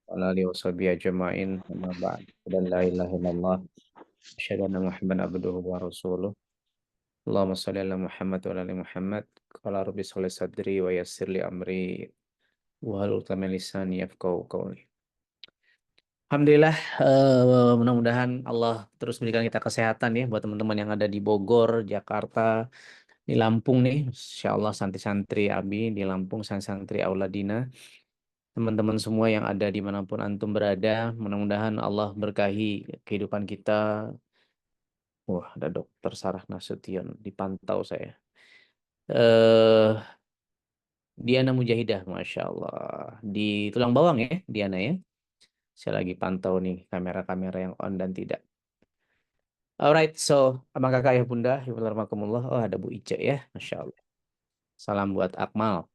Ala alihi washabihi ajma'in amma ba'd dan la ilaha illallah asyhadu anna Muhammadan abduhu wa rasuluh. Allahumma shalli ala Muhammad wa ala ali Muhammad. Qala rabbi shrah li sadri wa yassir li amri wa hlul 'uqdatam min lisani yafqahu qawli. Alhamdulillah, mudah-mudahan Allah terus berikan kita kesehatan ya buat teman-teman yang ada di Bogor, Jakarta, di Lampung nih. Insyaallah santri-santri Abi di Lampung, santri-santri Auladina. Teman-teman semua yang ada dimanapun antum berada, mudah-mudahan Allah berkahi kehidupan kita. Wah, ada Dokter Sarah Nasution dipantau saya. Eh, Diana Mujahidah, masya Allah, di Tulang Bawang ya, Diana ya. Saya lagi pantau nih kamera-kamera yang on dan tidak. Alright, so abang kakak ya bunda, Bismillahirrahmanirrahim. Oh ada Bu Ice ya, masya Allah. Salam buat Akmal.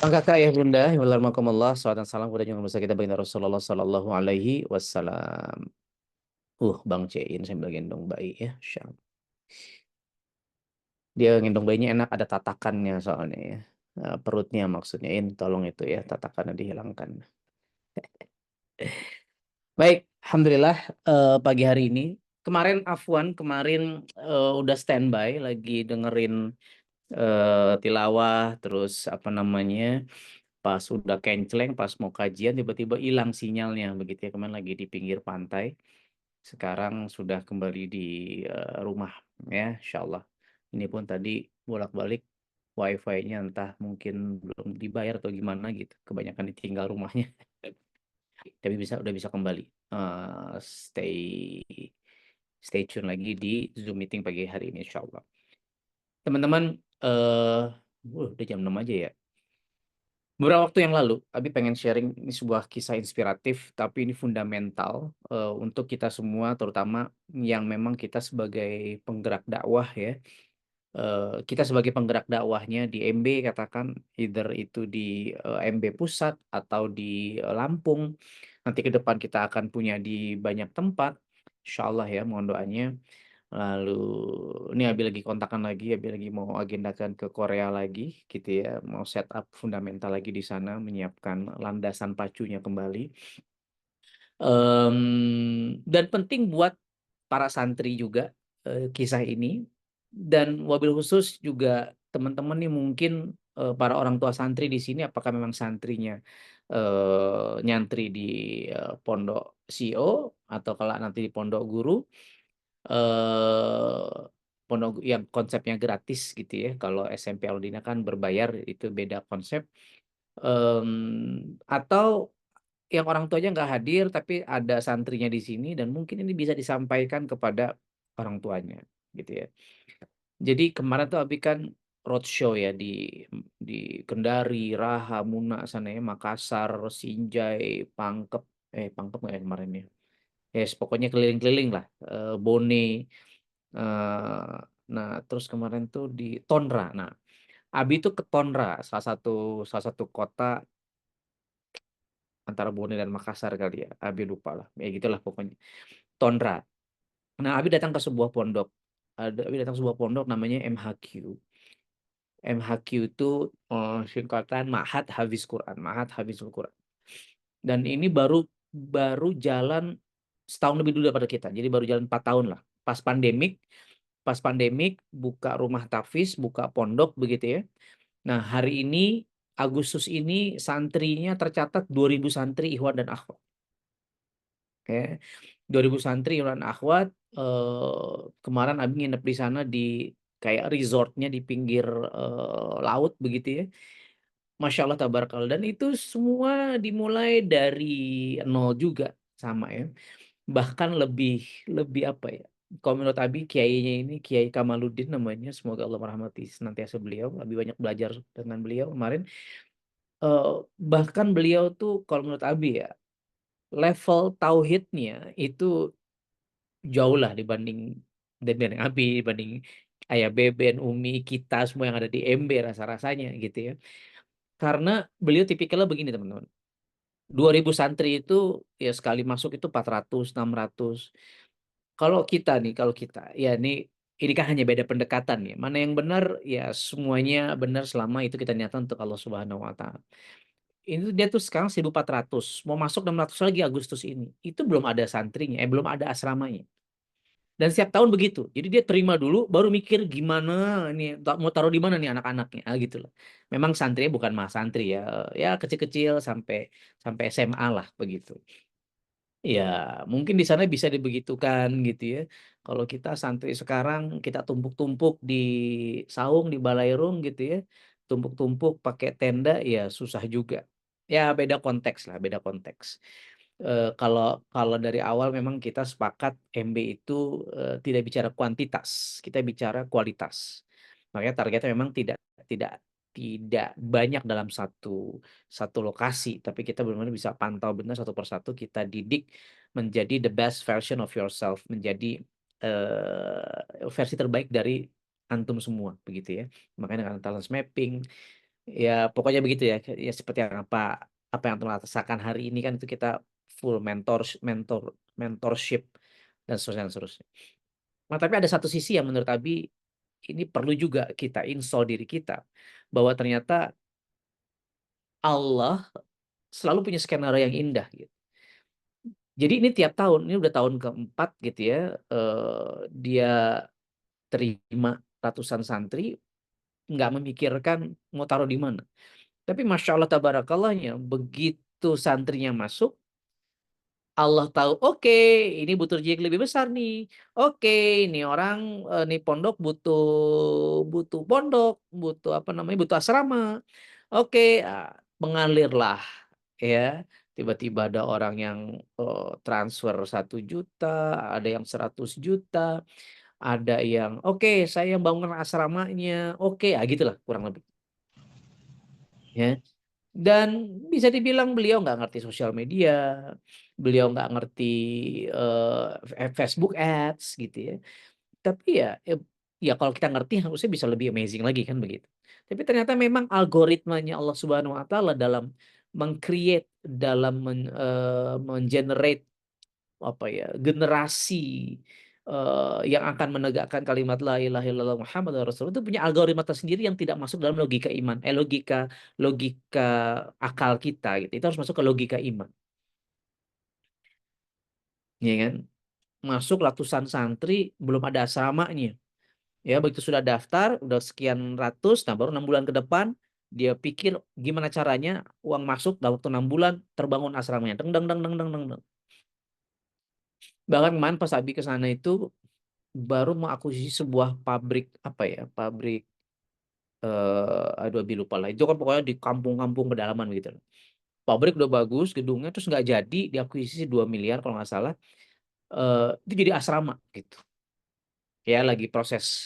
Abang kakak ya bunda, Bismillahirrahmanirrahim. Salawat dan salam kepada junjungan besar kita baginda Rasulullah Sallallahu Alaihi Wasallam. Bang Cein sambil gendong bayi ya. Masya Allah. Dia gendong bayinya enak ada tatakannya soalnya ya. Perutnya maksudnya ini tolong itu ya tatakannya dihilangkan. Baik, Alhamdulillah pagi hari ini. Kemarin Afwan, kemarin udah standby lagi dengerin tilawah terus apa namanya pas udah kenceleng pas mau kajian tiba-tiba hilang sinyalnya begitu ya kemarin lagi di pinggir pantai. Sekarang sudah kembali di rumah ya, insya Allah. Ini pun tadi bolak-balik wifi-nya entah mungkin belum dibayar atau gimana gitu. Kebanyakan ditinggal rumahnya. Tapi udah bisa kembali. Stay stay tune lagi di Zoom meeting pagi hari ini, insya Allah. Teman-teman, udah jam 6 aja ya. Beberapa waktu yang lalu, Abi pengen sharing ini sebuah kisah inspiratif, tapi ini fundamental untuk kita semua, terutama yang memang kita sebagai penggerak dakwah ya. Kita sebagai penggerak dakwahnya di MB, katakan either itu di MB Pusat atau di Lampung. Nanti ke depan kita akan punya di banyak tempat. Insya Allah ya, mohon doanya. Lalu ini Abi lagi kontakan lagi, Abi lagi mau agendakan ke Korea lagi gitu ya, mau setup fundamental lagi di sana, menyiapkan landasan pacunya kembali. Dan penting buat para santri juga kisah ini, dan wabil khusus juga teman-teman nih mungkin para orang tua santri di sini, apakah memang santrinya nyantri di pondok CEO atau kalau nanti di pondok guru eh pondok yang konsepnya gratis gitu ya. Kalau SMP Al-Madinah kan berbayar, itu beda konsep. Atau yang orang tuanya nggak hadir tapi ada santrinya di sini dan mungkin ini bisa disampaikan kepada orang tuanya gitu ya. Jadi kemarin tuh Abi kan roadshow ya di Kendari, Raha, Muna sana ya, Makassar, Sinjai, Pangkep, Pangkep nggak ya kemarin ya? Yes, pokoknya keliling-keliling lah. Bone. eh nah, terus kemarin tuh di Tonra. Nah, Abi itu ke Tonra, salah satu kota antara Bone dan Makassar kali ya. Abi lupa lah. Ya gitulah pokoknya. Tonra. Nah, Abi datang ke sebuah pondok. Abi datang ke sebuah pondok namanya MHQ. MHQ itu singkatan Ma'had Hafiz Quran, Ma'had Hafizul Quran. Dan ini baru baru jalan setahun lebih dulu daripada kita. Jadi baru jalan 4 tahun lah. Pas pandemik buka rumah tahfiz, buka pondok begitu ya. Nah, hari ini Agustus ini santrinya tercatat 2000 santri ikhwan dan akhwat. Oke. 2000 santri ikhwan dan akhwat, kemarin Abi nginep di sana di kayak resortnya di pinggir laut begitu ya. Masya Allah tabarakallah, dan itu semua dimulai dari nol juga sama ya. Bahkan lebih lebih apa ya, kalau menurut Abi kiainya ini Kiai Kamaluddin namanya, semoga Allah merahmati senantiasa beliau. Abi banyak belajar dengan beliau kemarin. Eh, Bahkan beliau tuh kalau menurut Abi ya, level tauhidnya itu jauh lah dibanding dengan Abi, dibanding Ayah Beben, Umi, kita semua yang ada di MB rasa-rasanya gitu ya. Karena beliau tipikalnya begini teman-teman. 2000 santri itu ya sekali masuk itu 400, 600. Kalau kita, ya ini kan hanya beda pendekatan ya. Mana yang benar ya semuanya benar selama itu kita niatkan untuk Allah Subhanahu wa taala. Itu dia tuh sekarang 1.400, mau masuk 600 lagi Agustus ini. Itu belum ada santrinya, belum ada asramanya. Dan setiap tahun begitu. Jadi dia terima dulu, baru mikir gimana ini mau taruh di mana nih anak-anaknya, gitu loh. Memang santrinya bukan mah santri ya, ya kecil-kecil sampai sampai SMA lah begitu. Ya, mungkin di sana bisa dibegitukan gitu ya. Kalau kita santri sekarang kita tumpuk-tumpuk di saung di balairung gitu ya. Tumpuk-tumpuk pakai tenda ya susah juga. Ya beda konteks lah, beda konteks. Kalau kalau dari awal memang kita sepakat MB itu tidak bicara kuantitas, kita bicara kualitas. Makanya targetnya memang tidak tidak tidak banyak dalam satu satu lokasi, tapi kita benar-benar bisa pantau benar satu persatu, kita didik menjadi the best version of yourself, menjadi versi terbaik dari antum semua, begitu ya. Makanya dengan talent mapping, ya pokoknya begitu ya, ya seperti yang apa yang telah rasakan hari ini kan itu kita full mentorship dan seterusnya dan seterusnya. Nah, tapi ada satu sisi yang menurut Abi ini perlu juga kita install diri kita bahwa ternyata Allah selalu punya skenario yang indah gitu. Jadi ini tiap tahun, ini udah tahun keempat gitu ya, dia terima ratusan santri, nggak memikirkan mau taruh di mana. Tapi Masya Allah Tabarakallahnya, begitu santrinya masuk, Allah tahu, oke, ini butuh rezeki lebih besar nih. Oke, ini orang, nih pondok butuh butuh pondok, butuh apa namanya, butuh asrama. Oke, mengalirlah ya. Tiba-tiba ada orang yang transfer 1 juta, ada yang 100 juta, ada yang oke, saya yang bangun asramanya. Oke, gitulah kurang lebih. Ya. Dan bisa dibilang beliau nggak ngerti sosial media, beliau nggak ngerti Facebook Ads gitu ya. Tapi ya kalau kita ngerti harusnya bisa lebih amazing lagi kan begitu. Tapi ternyata memang algoritmanya Allah Subhanahu Wa Taala dalam meng-create, dalam men-generate apa ya, generasi yang akan menegakkan kalimat la ilaha illallah Muhammadur Rasulullah itu punya algoritma tersendiri yang tidak masuk dalam logika iman, logika logika akal kita gitu. Itu harus masuk ke logika iman, ya kan? Masuk ratusan santri belum ada asramanya. Ya, begitu sudah daftar, udah sekian ratus, nah baru 6 bulan ke depan dia pikir gimana caranya uang masuk dalam waktu 6 bulan terbangun asramanya. Deng deng deng deng deng deng. Bahkan kemarin pas Abi ke sana itu baru mengakuisisi sebuah pabrik apa ya, pabrik aduh Abi lupa lah. Itu kan pokoknya di kampung-kampung pedalaman gitu. Pabrik udah bagus, gedungnya terus nggak jadi, diakuisisi 2 miliar kalau nggak salah. Itu jadi asrama gitu. Ya lagi proses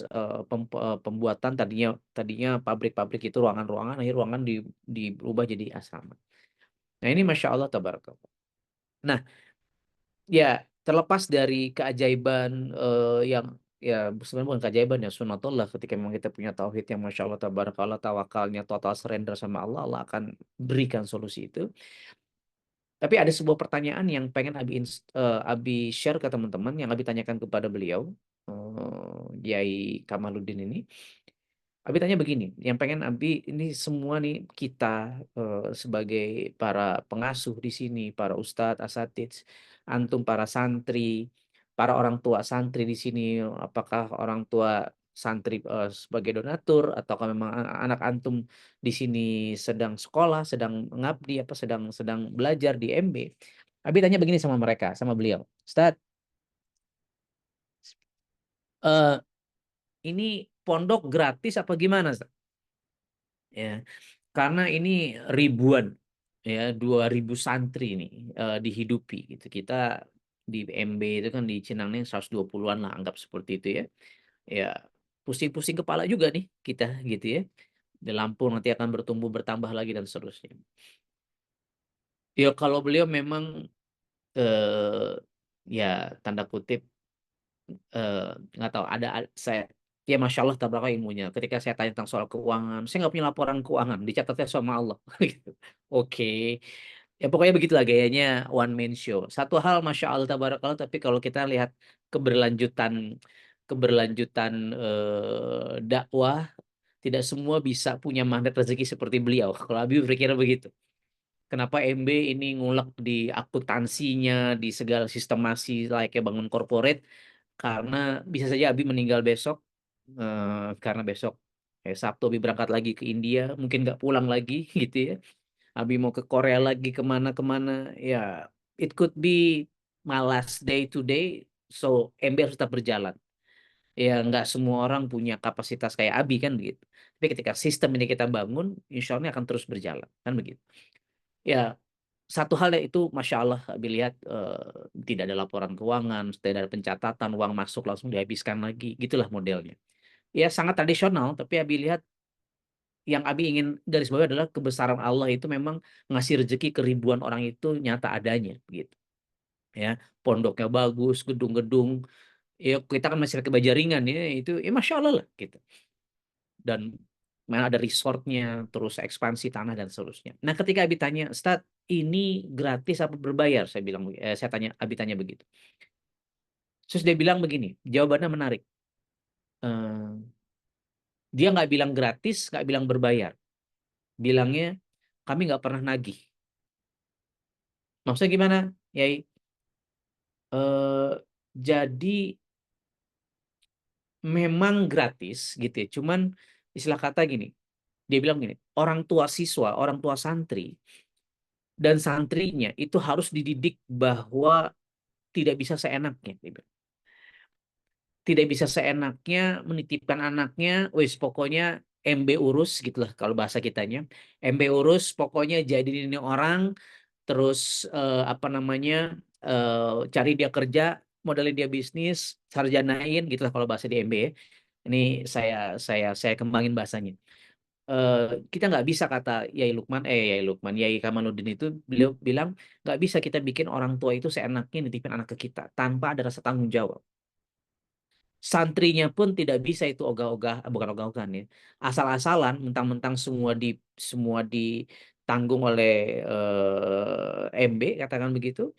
pembuatan, tadinya tadinya pabrik-pabrik itu ruangan-ruangan, akhirnya ruangan diubah jadi asrama. Nah ini Masya Allah tabarakallah. Nah ya terlepas dari keajaiban yang ya sebenarnya bukan keajaiban ya, sunatullah, ketika memang kita punya tauhid yang Masya Allah tabarakallah, tawakalnya total surrender sama Allah, Allah akan berikan solusi itu. Tapi ada sebuah pertanyaan yang pengen Abi share ke teman-teman, yang Abi tanyakan kepada beliau, Yai Kamaluddin ini. Abi tanya begini, yang pengen Abi ini semua nih kita sebagai para pengasuh di sini, para ustadz, asatids, antum para santri, para orang tua santri di sini, apakah orang tua santri sebagai donatur, ataukah memang anak antum di sini sedang sekolah, sedang mengabdi, apa sedang sedang belajar di MB. Abi tanya begini sama mereka, sama beliau, Ustadz, eh, ini pondok gratis apa gimana, Ustadz? Ya, karena ini ribuan, ya 2.000 santri ini dihidupi gitu. Kita di MB itu kan di Cinangning 120-an lah, anggap seperti itu ya. Ya pusing-pusing kepala juga nih kita gitu ya. Di Lampung nanti akan bertumbuh bertambah lagi dan seterusnya. Ya kalau beliau memang eh, ya tanda kutip eh, nggak tahu ada saya, ya Masya Allah tabaraka ilmunya. Ketika saya tanya tentang soal keuangan, saya nggak punya laporan keuangan, dicatatnya sama Allah. Gitu. Oke, ya pokoknya begitulah gayanya one man show. Satu hal Masya Allah tabarakallah, tapi kalau kita lihat keberlanjutan keberlanjutan dakwah, tidak semua bisa punya magnet rezeki seperti beliau. Kalau Abi berpikir begitu. Kenapa MB ini ngulek di akuntansinya, di segala sistemasi layaknya bangun corporate? Karena bisa saja Abi meninggal besok, karena besok Sabtu Abi berangkat lagi ke India, mungkin nggak pulang lagi gitu ya. Abi mau ke Korea lagi kemana-kemana, ya it could be my last day today, so MB harus tetap berjalan. Ya nggak semua orang punya kapasitas kayak Abi kan begitu. Tapi ketika sistem ini kita bangun, insya Allah ini akan terus berjalan kan begitu. Ya satu hal yang itu Masya Allah Abi lihat, tidak ada laporan keuangan, tidak ada pencatatan, uang masuk langsung dihabiskan lagi, gitulah modelnya. Ya sangat tradisional, tapi Abi lihat yang Abi ingin garis bawah adalah kebesaran Allah itu memang ngasih rezeki ke ribuan orang itu nyata adanya gitu. Ya, pondoknya bagus, gedung-gedung, ya kita kan masih ke Bajaringan ya itu ya Masya Allah lah gitu. Dan mana ada resortnya, terus ekspansi tanah dan seterusnya. Nah, ketika Abi tanya, Ustadz, ini gratis apa berbayar? Saya bilang, saya tanya, Abi tanya begitu. Terus dia bilang begini, jawabannya menarik. Eh, dia nggak bilang gratis, nggak bilang berbayar. Bilangnya, kami nggak pernah nagih. Maksudnya gimana? Yai, jadi memang gratis gitu ya. Cuman istilah kata gini, dia bilang gini, orang tua siswa, orang tua santri, dan santrinya itu harus dididik bahwa tidak bisa seenaknya. Gitu. Tidak bisa seenaknya menitipkan anaknya, wis pokoknya MB urus gitulah kalau bahasa kitanya. MB urus, pokoknya jadi ini orang, terus apa namanya, cari dia kerja, modalin dia bisnis, sarjanain gitulah kalau bahasa di MB ya. Ini saya kembangin bahasanya. Eh, kita nggak bisa kata Yai Kamaluddin itu beliau bilang nggak bisa kita bikin orang tua itu seenaknya nitipin anak ke kita tanpa ada rasa tanggung jawab. Santrinya pun tidak bisa itu ogah-ogah, bukan ogah-ogahan ya, asal-asalan mentang-mentang semua ditanggung oleh MB katakan begitu,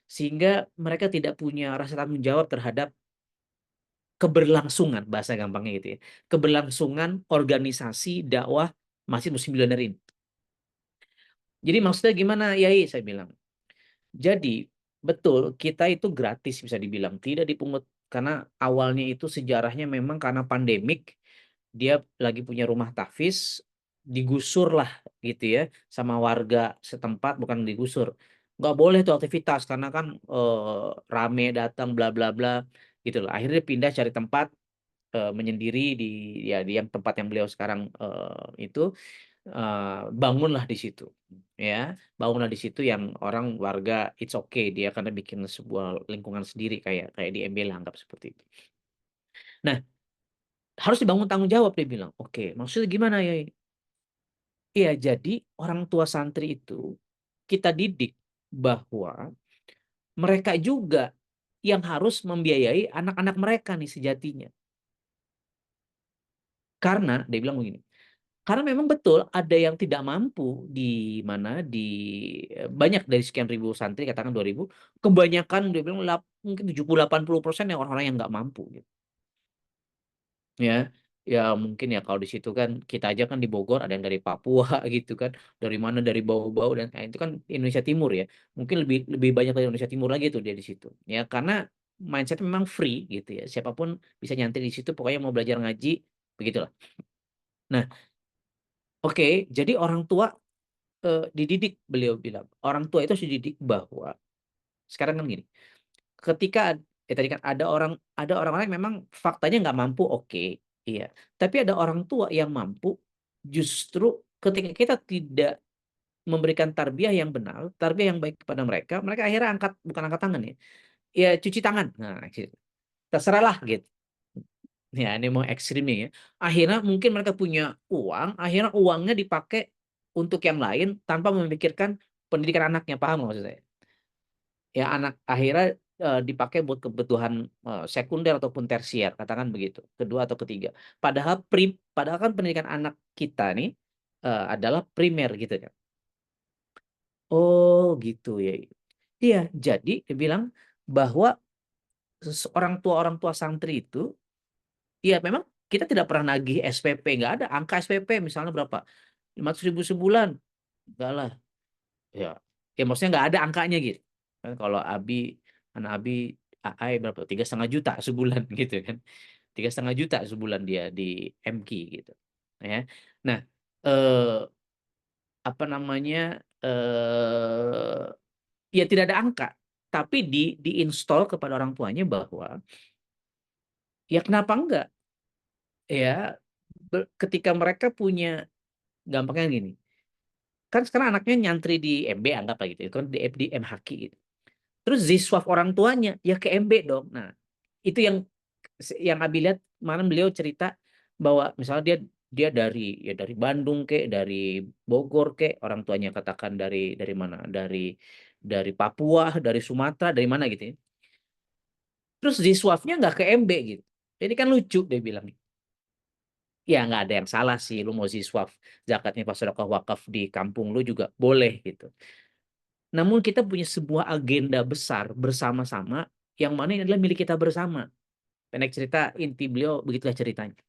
sehingga mereka tidak punya rasa tanggung jawab terhadap keberlangsungan bahasa gampangnya gitu ya, keberlangsungan organisasi dakwah masih Muslim Billionaire ini. Jadi maksudnya gimana Yai? Saya bilang. Jadi betul kita itu gratis bisa dibilang tidak dipungut karena awalnya itu sejarahnya memang karena pandemik dia lagi punya rumah tahfiz digusur lah gitu ya sama warga setempat bukan digusur nggak boleh tuh aktivitas karena kan rame datang bla bla bla gitu lah akhirnya pindah cari tempat menyendiri di ya di yang tempat yang beliau sekarang itu bangunlah di situ ya bangunlah di situ yang orang warga it's okay dia karena bikin sebuah lingkungan sendiri kayak kayak di MBL anggap seperti itu. Nah harus dibangun tanggung jawab dia bilang oke maksudnya gimana ya iya jadi orang tua santri itu kita didik bahwa mereka juga yang harus membiayai anak-anak mereka nih sejatinya karena dia bilang begini. Karena memang betul ada yang tidak mampu di mana di banyak dari sekian ribu santri katakan 2.000 kebanyakan dia bilang mungkin 70-80% yang orang-orang yang nggak mampu gitu. Ya ya mungkin ya kalau di situ kan kita aja kan di Bogor ada yang dari Papua gitu kan dari mana dari bau-bau dan itu kan Indonesia Timur ya mungkin lebih lebih banyak dari Indonesia Timur lagi tuh dia di situ ya karena mindset memang free gitu ya siapapun bisa nyantri di situ pokoknya mau belajar ngaji begitulah. Nah oke jadi orang tua dididik beliau bilang orang tua itu harus dididik bahwa sekarang kan gini ketika tadi kan ada orang-orang yang memang faktanya nggak mampu oke iya tapi ada orang tua yang mampu justru ketika kita tidak memberikan tarbiyah yang benar tarbiyah yang baik kepada mereka mereka akhirnya angkat bukan angkat tangan ya ya cuci tangan nah gitu. Terserah lah gitu ya ini mau ekstrimnya ya akhirnya mungkin mereka punya uang akhirnya uangnya dipakai untuk yang lain tanpa memikirkan pendidikan anaknya paham nggak maksud saya ya anak akhirnya dipakai buat kebutuhan sekunder ataupun tersier katakan begitu kedua atau ketiga padahal kan pendidikan anak kita nih adalah primer gitu kan oh gitu ya iya jadi dia bilang bahwa orang tua santri itu ya memang kita tidak pernah nagih SPP nggak ada angka SPP misalnya berapa 500.000 sebulan enggak lah Ya, ya maksudnya nggak ada angkanya gitu. Kan kalau anak Abi AI berapa? 3,5 juta sebulan gitu kan. 3,5 juta sebulan dia di MQ gitu. Ya. Nah, eh, apa namanya? Ya tidak ada angka, tapi diinstal kepada orang tuanya bahwa ya kenapa enggak ya ketika mereka punya gampangnya gini. Kan sekarang anaknya nyantri di MB anggap lah gitu, kan di MHQ gitu. Terus ziswaf orang tuanya ya ke MB dong. Nah, itu yang Abi lihat kemarin beliau cerita bahwa misalnya dia dia dari Bandung kek, dari Bogor kek, orang tuanya katakan dari mana? Dari Papua, dari Sumatera, dari mana gitu ya. Terus ziswafnya nggak ke MB gitu. Jadi kan lucu dia bilang. Ya nggak ada yang salah sih, lu mau ziswaf zakatnya pas sedekah wakaf di kampung lu juga boleh gitu. Namun kita punya sebuah agenda besar bersama-sama yang mana ini adalah milik kita bersama. Pendek cerita, inti beliau begitulah ceritanya.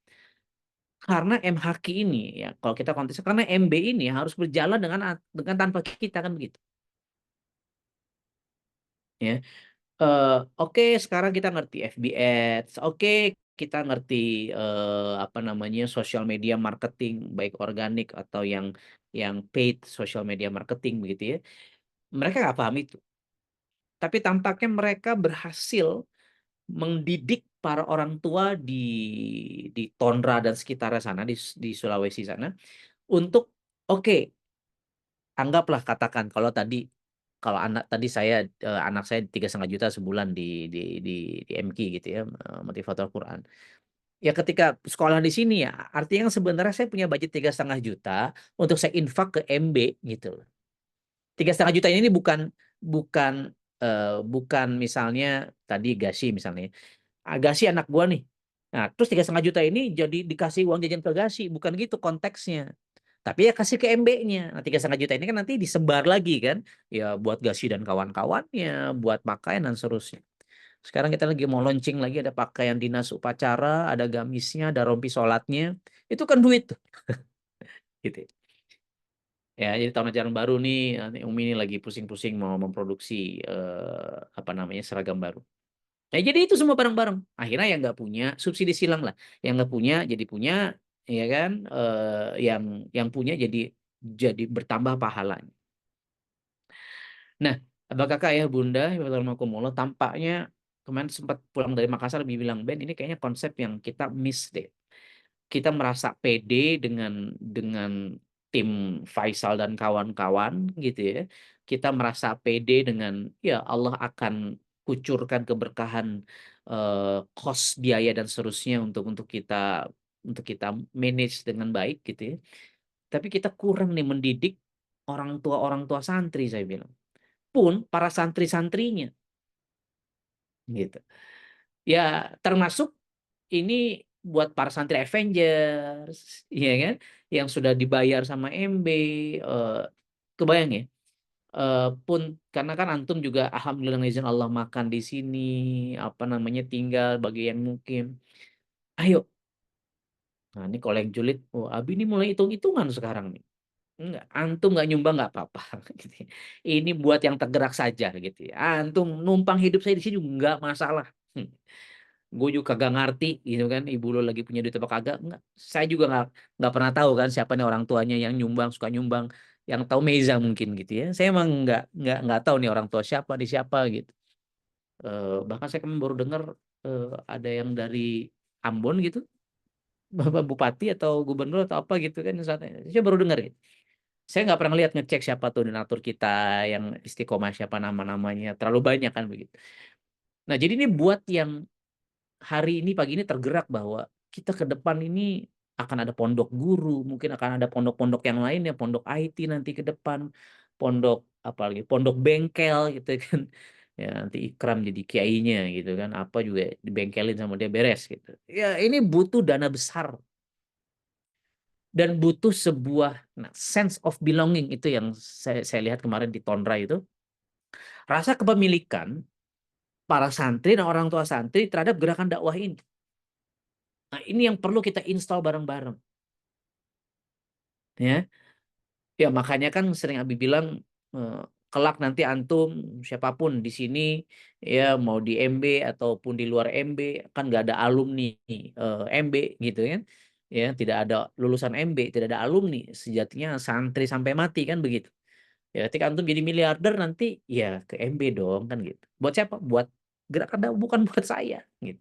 Karena MHQ ini ya kalau kita konteksnya karena MB ini harus berjalan dengan tanpa kita kan begitu. Ya. Oke, sekarang kita ngerti FB Ads. Oke, kita ngerti apa namanya social media marketing baik organik atau yang paid social media marketing begitu ya. Mereka nggak paham itu. Tapi tampaknya mereka berhasil mendidik para orang tua di Tondra dan sekitarnya sana di Sulawesi sana untuk oke, anggaplah katakan kalau anak saya 3,5 juta sebulan di MQ gitu ya, motivator Quran. Ya ketika sekolah di sini ya artinya kan sebenarnya saya punya budget 3,5 juta untuk saya infak ke MB gitu loh. 3,5 juta ini bukan bukan misalnya tadi Gasi misalnya. Gasi anak gua nih. Nah, terus 3,5 juta ini jadi dikasih uang jajan ke Gasi, bukan gitu konteksnya. Tapi ya kasih ke MB-nya. Nah, 3,5 juta ini kan nanti disebar lagi kan, ya buat Gasi dan kawan-kawannya, buat pakaian dan seterusnya. Sekarang kita lagi mau launching lagi ada pakaian dinas upacara, ada gamisnya, ada rompi sholatnya. Itu kan duit tuh, gitu. Ya, jadi tahun ajaran baru nih, nanti Umi ini lagi pusing-pusing mau memproduksi apa namanya seragam baru. Nah, jadi itu semua bareng-bareng. Akhirnya yang nggak punya subsidi silang lah. Yang nggak punya jadi punya, ya kan? Yang punya jadi bertambah pahalanya. Nah, abah kakak ya bunda, warahmatullahi tampaknya kemarin sempat pulang dari Makassar, lebih bilang Ben ini kayaknya konsep yang kita miss deh. Kita merasa pede dengan tim Faisal dan kawan-kawan gitu ya. Kita merasa pede dengan ya Allah akan kucurkan keberkahan kos biaya dan seterusnya untuk kita manage dengan baik gitu ya. Tapi kita kurang nih mendidik orang tua santri saya bilang. Pun para santri-santrinya gitu. Ya termasuk ini buat para santri Avengers, ya kan, yang sudah dibayar sama MB, eh, kebayang ya. Pun karena kan antum juga alhamdulillah izin Allah makan di sini, apa namanya tinggal bagi yang mungkin. Ayo, nah ini kalau yang julid, oh Abi ini mulai hitung-hitungan sekarang nih. Enggak, antum nggak nyumbang nggak apa-apa. Gitu ya. Ini buat yang tergerak saja gitu ya. Antum numpang hidup saya di sini nggak masalah. Gue juga kagak ngerti gitu kan ibu lo lagi punya duit apa kagak nggak, saya juga nggak pernah tahu kan siapa nih orang tuanya yang nyumbang suka nyumbang, yang tahu Meza mungkin gitu ya, saya emang nggak tahu nih orang tua siapa di siapa gitu. Bahkan saya kemarin baru dengar ada yang dari Ambon gitu, bapak bupati atau gubernur atau apa gitu kan saya baru dengar gitu. Saya nggak pernah lihat ngecek siapa tuh donatur kita yang istiqomah, siapa nama-namanya terlalu banyak kan begitu. Nah jadi ini buat yang hari ini pagi ini tergerak bahwa kita ke depan ini akan ada pondok guru, mungkin akan ada pondok-pondok yang lain ya, pondok IT nanti ke depan, pondok apalagi pondok bengkel gitu kan. Ya nanti Ikram jadi kiainya gitu kan, apa juga dibengkelin sama dia beres gitu. Ya ini butuh dana besar dan butuh sebuah sense of belonging itu yang saya lihat kemarin di Tondra itu, rasa kepemilikan para santri dan orang tua santri terhadap gerakan dakwah ini. Nah, ini yang perlu kita install bareng-bareng. Ya, ya makanya kan sering Abi bilang Eh, Kelak nanti antum siapapun di sini ya mau di MB ataupun di luar MB kan nggak ada alumni MB gitu kan ya, tidak ada lulusan MB, tidak ada alumni, sejatinya santri sampai mati kan begitu ya. Ketika antum jadi miliarder nanti ya ke MB dong kan gitu. Buat siapa? Buat gerakan dakwah, bukan buat saya gitu.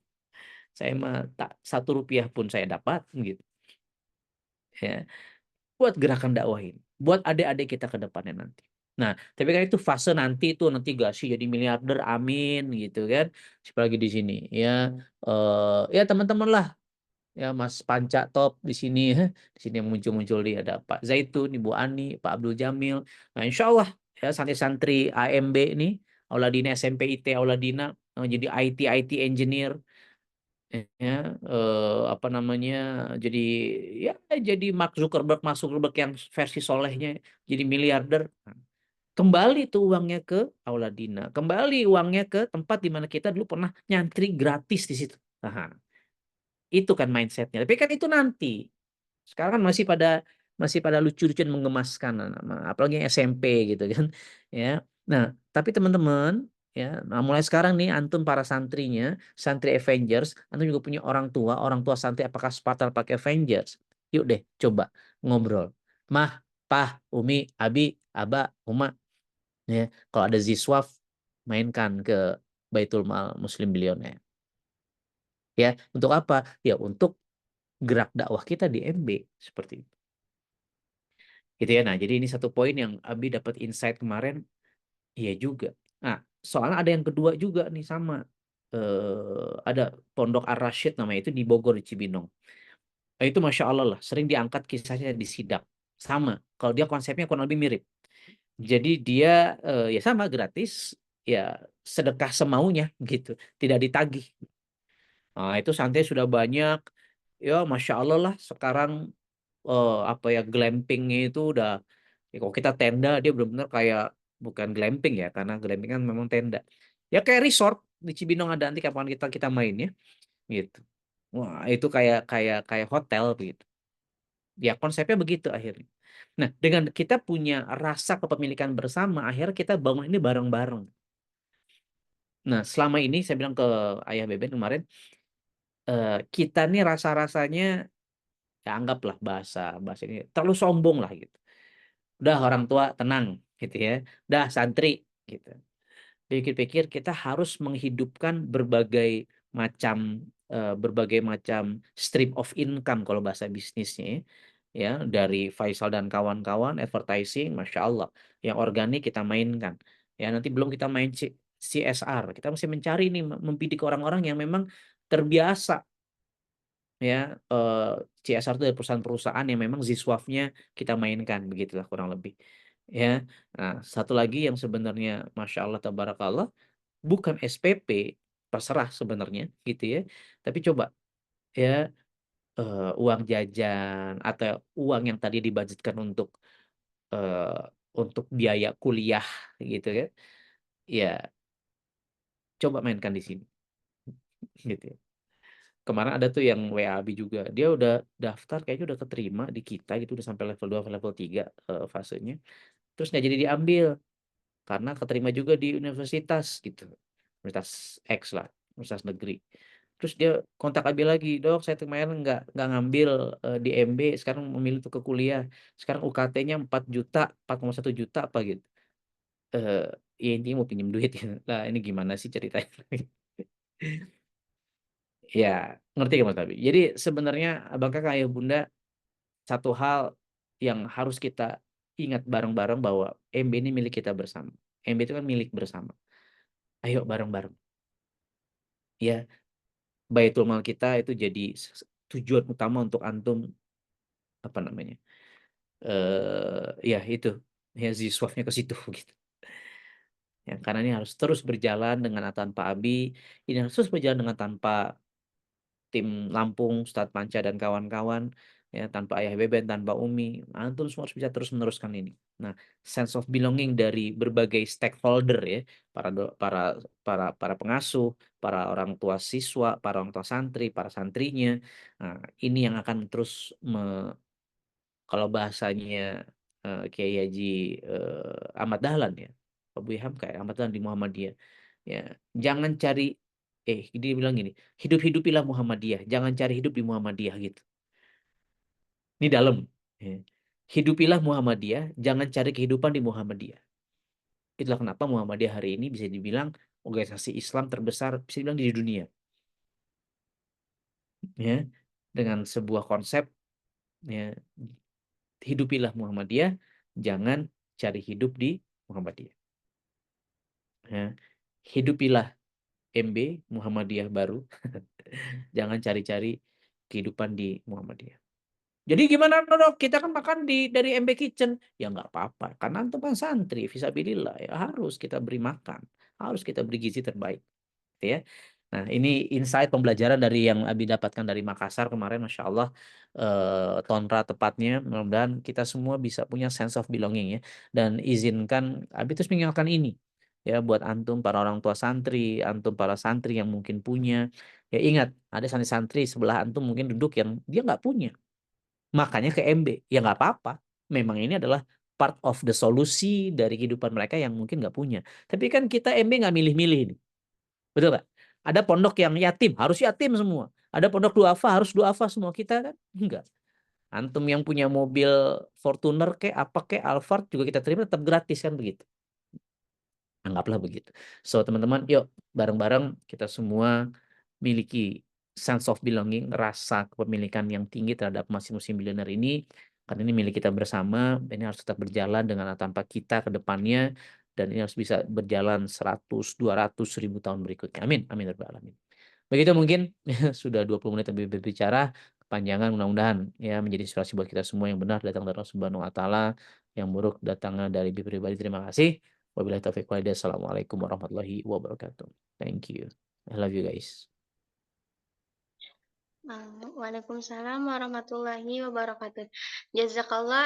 Saya mah tak satu rupiah pun saya dapat gitu ya, buat gerakan dakwah ini, buat adik-adik kita ke depannya nanti. Nah, tapi kan itu fase nanti, itu nanti gak sih jadi miliarder, amin gitu kan. Siapa lagi di sini ya, ya teman-teman lah ya, Mas Panca top di sini. Di sini yang muncul-muncul dia ada Pak Zaitun, Ibu Ani, Pak Abdul Jamil. Nah, insya Allah ya santri-santri AMB ini, Auladina SMP IT Auladina, jadi IT engineer ya, apa namanya, jadi ya jadi Mark Zuckerberg yang versi solehnya, jadi miliarder. Nah, kembali tuh uangnya ke Auladina, kembali uangnya ke tempat di mana kita dulu pernah nyantri gratis di situ. Nah, itu kan mindsetnya, tapi kan itu nanti. Sekarang kan masih pada lucu-lucuan mengemaskan, apalagi yang SMP gitu kan ya. Nah, tapi teman-teman ya, nah mulai sekarang nih antum para santrinya, santri Avengers, antum juga punya orang tua santri, apakah sepatal pakai Avengers? Yuk deh coba ngobrol. Mah, Pah, Umi, Abi, Aba, Uma ya, kalau ada Ziswaf mainkan ke Baitul Mal Muslim Billionaire. Ya, untuk apa? Ya untuk gerak dakwah kita di MB seperti itu. Gitu ya. Nah, jadi ini satu poin yang Abi dapat insight kemarin, iya juga. Nah, soalnya ada yang kedua juga nih sama. Ada Pondok Ar-Rasyid namanya, itu di Bogor di Cibinong. Nah, itu Masya Allah lah, sering diangkat kisahnya di sidak. Sama, kalau dia konsepnya kurang lebih mirip. Jadi dia ya sama gratis, ya sedekah semaunya gitu, tidak ditagih. Nah, itu santai sudah banyak. Ya, Masya Allah lah, sekarang apa ya, glampingnya itu udah, ya kalau kita tenda dia benar-benar kayak, bukan glamping ya, karena glamping kan memang tenda ya, kayak resort di Cibinong ada, nanti kapan kita kita main ya gitu. Wah, itu kayak kayak kayak hotel begitu ya, konsepnya begitu akhirnya. Nah, dengan kita punya rasa kepemilikan bersama, akhirnya kita bangun ini bareng-bareng. Nah, selama ini saya bilang ke Ayah Beben kemarin, kita nih rasa-rasanya, ya anggaplah bahasa bahasa ini terlalu sombong lah gitu. Udah orang tua tenang gitu ya. Udah santri gitu. Pikir-pikir kita harus menghidupkan berbagai macam stream of income kalau bahasa bisnisnya ya. Ya, dari Faisal dan kawan-kawan advertising, Masya Allah, yang organik kita mainkan. Ya, nanti belum kita main CSR, kita mesti mencari nih, membidik orang-orang yang memang terbiasa ya, eh, CSR itu dari perusahaan-perusahaan yang memang ziswafnya kita mainkan, begitulah kurang lebih ya. Nah, satu lagi yang sebenarnya Masya Allah tabarakallah, bukan SPP, terserah sebenarnya gitu ya, tapi coba ya, uang jajan atau uang yang tadi dibudgetkan eh, untuk biaya kuliah gitu ya, ya coba mainkan di sini gitu ya. Kemarin ada tuh yang WAB juga, dia udah daftar kayaknya udah keterima di kita gitu, udah sampai level 2 level 3 fasenya, terus nggak jadi diambil karena keterima juga di universitas gitu, universitas X lah, universitas negeri. Terus dia kontak Abi lagi, dok saya kemarin nggak ngambil di MB, sekarang memilih untuk ke kuliah, sekarang UKT-nya 4 juta, 4,1 juta apa gitu. eh Ya intinya mau pinjam duit ya. Lah ini gimana sih ceritanya? Ya, ngerti kan Mas Abi? Jadi sebenarnya abang kakak ayah bunda, satu hal yang harus kita ingat bareng-bareng bahwa MB ini milik kita bersama. MB itu kan milik bersama. Ayo bareng-bareng. Ya, Baitul Mal kita itu jadi tujuan utama untuk antum, apa namanya? Ya itu, ya ziswafnya ke situ gitu. Ya, karena ini harus terus berjalan dengan atau tanpa Abi, ini harus terus berjalan dengan tanpa tim Lampung, Ustadz Panca dan kawan-kawan, ya tanpa Ayah Beben, tanpa Umi, antum semua harus bisa terus meneruskan ini. Nah, sense of belonging dari berbagai stakeholder ya, para para pengasuh, para orang tua siswa, para orang tua santri, para santrinya. Nah, ini yang akan terus kalau bahasanya Kiai Haji Ahmad Dahlan ya, Pak Buya Hamka ya, Ahmad Dahlan di Muhammadiyah. Ya, jangan cari dia bilang gini, hidup-hidupilah Muhammadiyah, jangan cari hidup di Muhammadiyah gitu. Ini dalam. Ya. Hidupilah Muhammadiyah, jangan cari kehidupan di Muhammadiyah. Itulah kenapa Muhammadiyah hari ini bisa dibilang organisasi Islam terbesar bisa dibilang di dunia. Ya, dengan sebuah konsep ya, hidupilah Muhammadiyah, jangan cari hidup di Muhammadiyah. Ya, hidupilah MB Muhammadiyah baru, jangan cari-cari kehidupan di Muhammadiyah. Jadi gimana dok? Kita kan makan dari MB Kitchen, ya nggak apa-apa. Karena antum kan santri, visabilillah ya harus kita beri makan, harus kita beri gizi terbaik, gitu ya. Nah, ini insight pembelajaran dari yang Abi dapatkan dari Makassar kemarin, Masya Allah, Tonra tepatnya. Mudah-mudahan kita semua bisa punya sense of belonging ya. Dan izinkan Abi terus mengingatkan ini ya buat antum para orang tua santri, antum para santri yang mungkin punya. Ya ingat, ada santri-santri sebelah antum mungkin duduk yang dia nggak punya. Makanya ke MB. Ya nggak apa-apa. Memang ini adalah part of the solusi dari kehidupan mereka yang mungkin nggak punya. Tapi kan kita MB nggak milih-milih nih. Betul nggak? Ada pondok yang yatim, harus yatim semua. Ada pondok duafa, harus duafa semua. Kita kan enggak. Antum yang punya mobil Fortuner kayak apa kayak Alphard juga kita terima tetap gratis kan begitu. Anggaplah begitu. So teman-teman, yuk bareng-bareng kita semua miliki sense of belonging, rasa kepemilikan yang tinggi terhadap masing-masing miliuner ini. Karena ini milik kita bersama, ini harus tetap berjalan dengan tanpa kita ke depannya. Dan ini harus bisa berjalan 100, 200, 1000 tahun berikutnya. Amin. Amin. Ya Rabbal Alamin. Begitu mungkin sudah 20 menit lebih berbicara, kepanjangan mudah-mudahan ya menjadi inspirasi buat kita semua yang benar datang dari Allah Subhanahu wa taala, yang buruk datangnya dari diri pribadi. Terima kasih. Wabillahi taufiq wal hidayah. Assalamualaikum warahmatullahi wabarakatuh. Thank you. I love you guys. Waalaikumsalam warahmatullahi wabarakatuh. Jazakallah